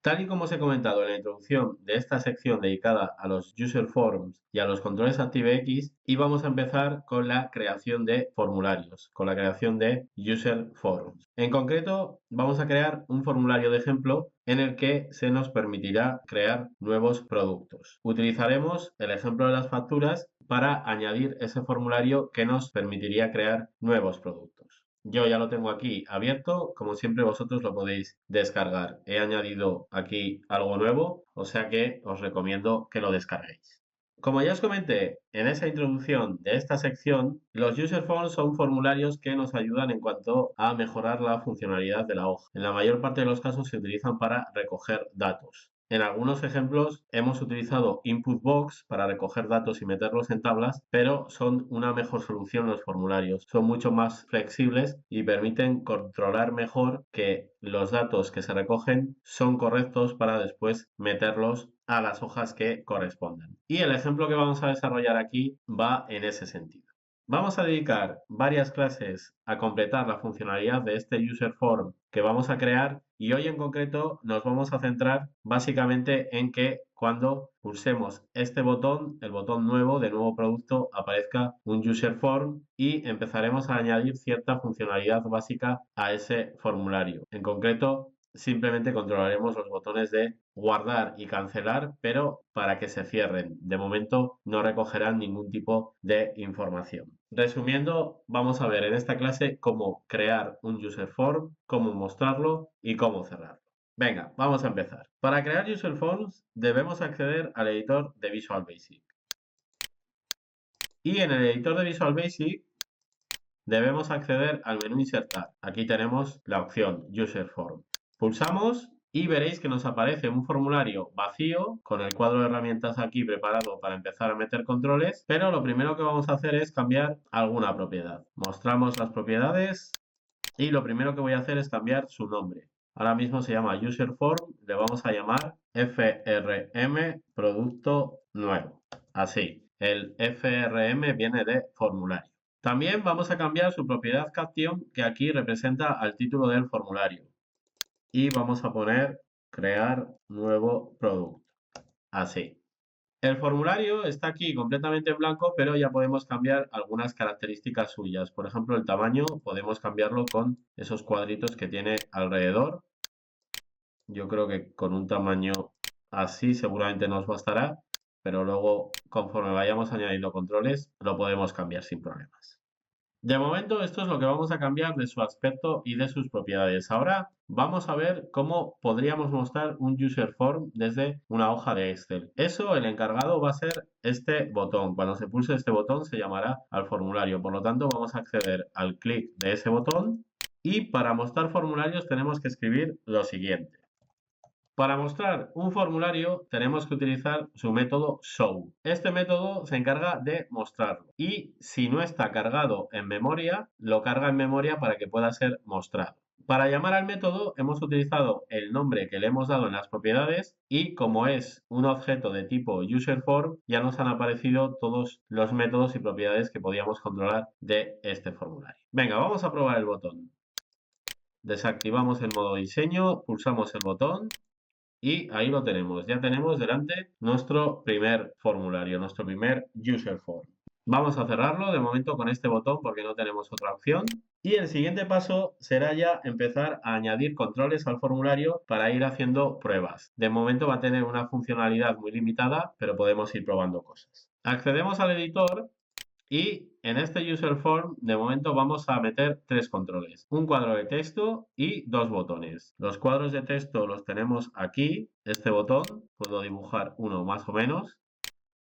Tal y como os he comentado en la introducción de esta sección dedicada a los User Forms y a los controles ActiveX, íbamos a empezar con la creación de formularios, con la creación de User Forms. En concreto, vamos a crear un formulario de ejemplo en el que se nos permitirá crear nuevos productos. Utilizaremos el ejemplo de las facturas para añadir ese formulario que nos permitiría crear nuevos productos. Yo ya lo tengo aquí abierto, como siempre vosotros lo podéis descargar. He añadido aquí algo nuevo, o sea que os recomiendo que lo descarguéis. Como ya os comenté en esa introducción de esta sección, los user forms son formularios que nos ayudan en cuanto a mejorar la funcionalidad de la hoja. En la mayor parte de los casos se utilizan para recoger datos. En algunos ejemplos hemos utilizado Input Box para recoger datos y meterlos en tablas, pero son una mejor solución los formularios. Son mucho más flexibles y permiten controlar mejor que los datos que se recogen son correctos para después meterlos a las hojas que correspondan. Y el ejemplo que vamos a desarrollar aquí va en ese sentido. Vamos a dedicar varias clases a completar la funcionalidad de este user form que vamos a crear y hoy en concreto nos vamos a centrar básicamente en que cuando pulsemos este botón, el botón nuevo de nuevo producto, aparezca un user form y empezaremos a añadir cierta funcionalidad básica a ese formulario. En concreto, simplemente controlaremos los botones de guardar y cancelar, pero para que se cierren. De momento no recogerán ningún tipo de información. Resumiendo, vamos a ver en esta clase cómo crear un user form, cómo mostrarlo y cómo cerrarlo. Venga, vamos a empezar. Para crear user forms debemos acceder al editor de Visual Basic. Y en el editor de Visual Basic debemos acceder al menú Insertar. Aquí tenemos la opción User Form. Pulsamos y veréis que nos aparece un formulario vacío con el cuadro de herramientas aquí preparado para empezar a meter controles, pero lo primero que vamos a hacer es cambiar alguna propiedad. Mostramos las propiedades y lo primero que voy a hacer es cambiar su nombre. Ahora mismo se llama User Form, le vamos a llamar FRM Producto Nuevo. Así, el FRM viene de formulario. También vamos a cambiar su propiedad caption, que aquí representa al título del formulario. Y vamos a poner crear nuevo producto. Así. El formulario está aquí completamente en blanco, pero ya podemos cambiar algunas características suyas. Por ejemplo, el tamaño podemos cambiarlo con esos cuadritos que tiene alrededor. Yo creo que con un tamaño así seguramente nos bastará, pero luego conforme vayamos añadiendo controles lo podemos cambiar sin problemas. De momento esto es lo que vamos a cambiar de su aspecto y de sus propiedades. Ahora vamos a ver cómo podríamos mostrar un user form desde una hoja de Excel. Eso el encargado va a ser este botón. Cuando se pulse este botón se llamará al formulario. Por lo tanto vamos a acceder al clic de ese botón y para mostrar formularios tenemos que escribir lo siguiente. Para mostrar un formulario tenemos que utilizar su método show. Este método se encarga de mostrarlo y si no está cargado en memoria, lo carga en memoria para que pueda ser mostrado. Para llamar al método hemos utilizado el nombre que le hemos dado en las propiedades y como es un objeto de tipo userForm, ya nos han aparecido todos los métodos y propiedades que podíamos controlar de este formulario. Venga, vamos a probar el botón. Desactivamos el modo diseño, pulsamos el botón y ahí lo tenemos, ya tenemos delante nuestro primer formulario, nuestro primer user form. Vamos a cerrarlo de momento con este botón porque no tenemos otra opción. Y el siguiente paso será ya empezar a añadir controles al formulario para ir haciendo pruebas. De momento va a tener una funcionalidad muy limitada, pero podemos ir probando cosas. Accedemos al editor y en este user form, de momento vamos a meter tres controles, un cuadro de texto y dos botones. Los cuadros de texto los tenemos aquí, este botón, puedo dibujar uno más o menos.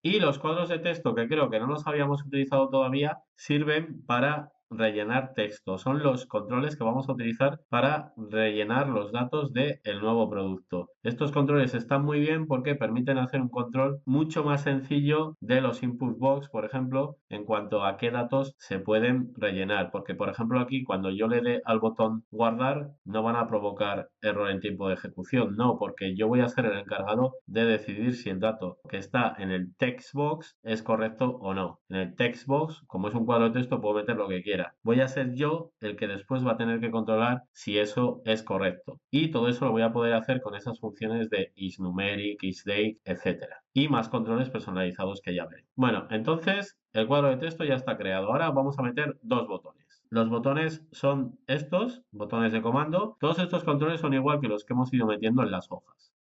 Y los cuadros de texto, que creo que no los habíamos utilizado todavía, sirven para rellenar texto. Son los controles que vamos a utilizar para rellenar los datos del nuevo producto. Estos controles están muy bien porque permiten hacer un control mucho más sencillo de los input box, por ejemplo, en cuanto a qué datos se pueden rellenar. Porque, por ejemplo, aquí cuando yo le dé al botón guardar, no van a provocar error en tiempo de ejecución. No, porque yo voy a ser el encargado de decidir si el dato que está en el text box es correcto o no. En el text box, como es un cuadro de texto, puedo meter lo que quiera. quiera. Voy a ser yo el que después va a tener que controlar si eso es correcto. Y todo eso lo voy a poder hacer con esas funciones de isNumeric, isDate, etcétera. Y más controles personalizados que ya veré. Bueno, entonces el cuadro de texto ya está creado. Ahora vamos a meter dos botones. Los botones son estos, botones de comando. Todos estos controles son igual que los que hemos ido metiendo en las hojas.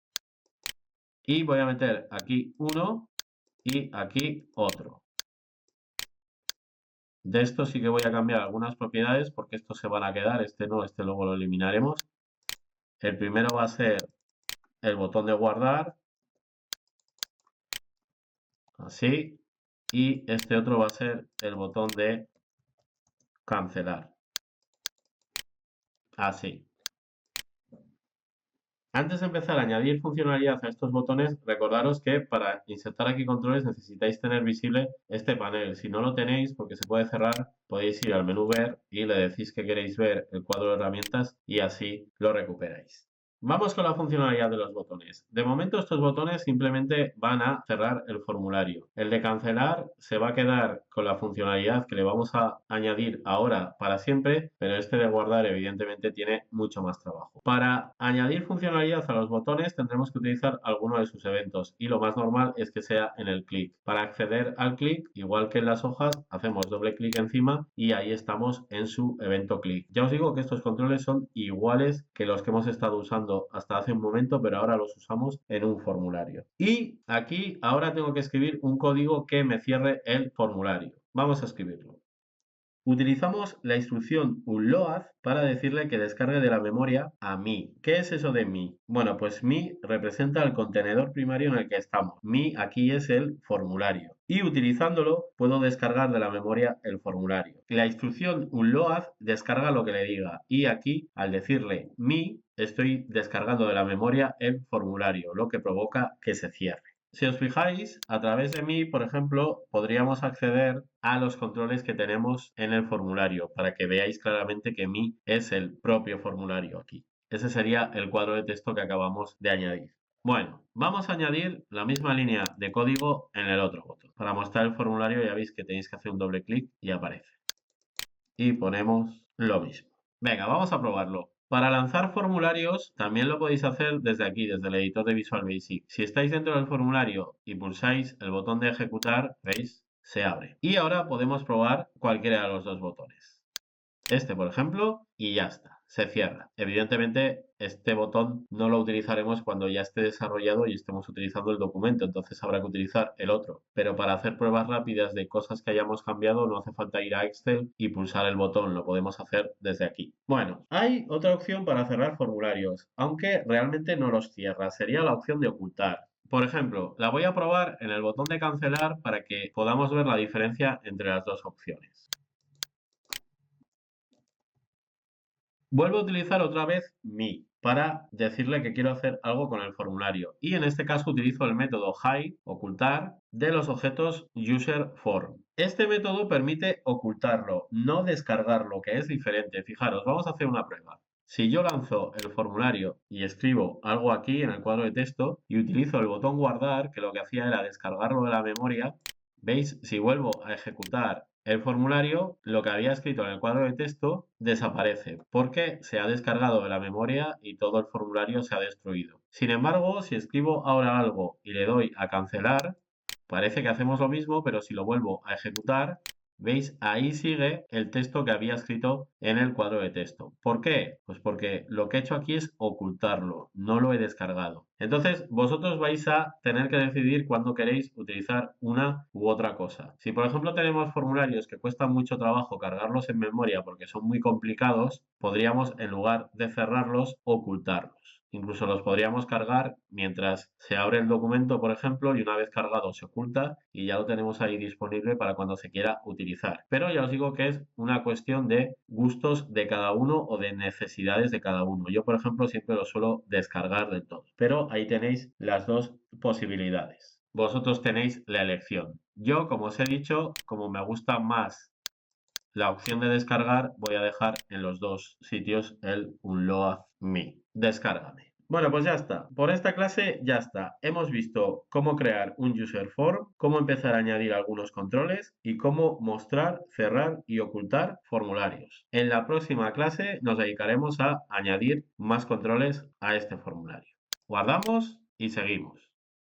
Y voy a meter aquí uno y aquí otro. De esto sí que voy a cambiar algunas propiedades porque estos se van a quedar, este no, este luego lo eliminaremos. El primero va a ser el botón de guardar, así, y este otro va a ser el botón de cancelar, así. Antes de empezar a añadir funcionalidad a estos botones, recordaros que para insertar aquí controles necesitáis tener visible este panel. Si no lo tenéis, porque se puede cerrar, podéis ir al menú Ver y le decís que queréis ver el cuadro de herramientas y así lo recuperáis. Vamos con la funcionalidad de los botones. De momento estos botones simplemente van a cerrar el formulario. El de cancelar se va a quedar con la funcionalidad que le vamos a añadir ahora para siempre, pero este de guardar evidentemente tiene mucho más trabajo. Para añadir funcionalidad a los botones tendremos que utilizar alguno de sus eventos y lo más normal es que sea en el clic. Para acceder al clic, igual que en las hojas, hacemos doble clic encima y ahí estamos en su evento clic. Ya os digo que estos controles son iguales que los que hemos estado usando hasta hace un momento, pero ahora los usamos en un formulario. Y aquí ahora tengo que escribir un código que me cierre el formulario. Vamos a escribirlo. Utilizamos la instrucción unload para decirle que descargue de la memoria a mi. ¿Qué es eso de mi? Bueno, pues mi representa el contenedor primario en el que estamos. Mi aquí es el formulario. Y utilizándolo puedo descargar de la memoria el formulario. La instrucción unload descarga lo que le diga. Y aquí, al decirle mi, estoy descargando de la memoria el formulario, lo que provoca que se cierre. Si os fijáis, a través de mí, por ejemplo, podríamos acceder a los controles que tenemos en el formulario para que veáis claramente que mi es el propio formulario aquí. Ese sería el cuadro de texto que acabamos de añadir. Bueno, vamos a añadir la misma línea de código en el otro botón. Para mostrar el formulario ya veis que tenéis que hacer un doble clic y aparece. Y ponemos lo mismo. Venga, vamos a probarlo. Para lanzar formularios también lo podéis hacer desde aquí, desde el editor de Visual Basic. Si estáis dentro del formulario y pulsáis el botón de ejecutar, ¿veis? Se abre. Y ahora podemos probar cualquiera de los dos botones. Este, por ejemplo, y ya está, se cierra. Evidentemente, este botón no lo utilizaremos cuando ya esté desarrollado y estemos utilizando el documento, entonces habrá que utilizar el otro. Pero para hacer pruebas rápidas de cosas que hayamos cambiado, no hace falta ir a Excel y pulsar el botón, lo podemos hacer desde aquí. Bueno, hay otra opción para cerrar formularios, aunque realmente no los cierra, sería la opción de ocultar. Por ejemplo, la voy a probar en el botón de cancelar para que podamos ver la diferencia entre las dos opciones. Vuelvo a utilizar otra vez mi para decirle que quiero hacer algo con el formulario y en este caso utilizo el método hide, ocultar, de los objetos userForm. Este método permite ocultarlo, no descargarlo, que es diferente. Fijaros, vamos a hacer una prueba. Si yo lanzo el formulario y escribo algo aquí en el cuadro de texto y utilizo el botón guardar, que lo que hacía era descargarlo de la memoria, ¿veis? Si vuelvo a ejecutar el formulario, lo que había escrito en el cuadro de texto desaparece porque se ha descargado de la memoria y todo el formulario se ha destruido. Sin embargo, si escribo ahora algo y le doy a cancelar, parece que hacemos lo mismo, pero si lo vuelvo a ejecutar, ¿veis? Ahí sigue el texto que había escrito en el cuadro de texto. ¿Por qué? Pues porque lo que he hecho aquí es ocultarlo, no lo he descargado. Entonces, vosotros vais a tener que decidir cuándo queréis utilizar una u otra cosa. Si, por ejemplo, tenemos formularios que cuestan mucho trabajo cargarlos en memoria porque son muy complicados, podríamos, en lugar de cerrarlos, ocultarlos. Incluso los podríamos cargar mientras se abre el documento, por ejemplo, y una vez cargado se oculta y ya lo tenemos ahí disponible para cuando se quiera utilizar. Pero ya os digo que es una cuestión de gustos de cada uno o de necesidades de cada uno. Yo, por ejemplo, siempre lo suelo descargar del todo. Pero ahí tenéis las dos posibilidades. Vosotros tenéis la elección. Yo, como os he dicho, como me gusta más la opción de descargar, voy a dejar en los dos sitios el unload me. Descárgame. Bueno, pues ya está. Por esta clase ya está. Hemos visto cómo crear un user form, cómo empezar a añadir algunos controles y cómo mostrar, cerrar y ocultar formularios. En la próxima clase nos dedicaremos a añadir más controles a este formulario. Guardamos y seguimos.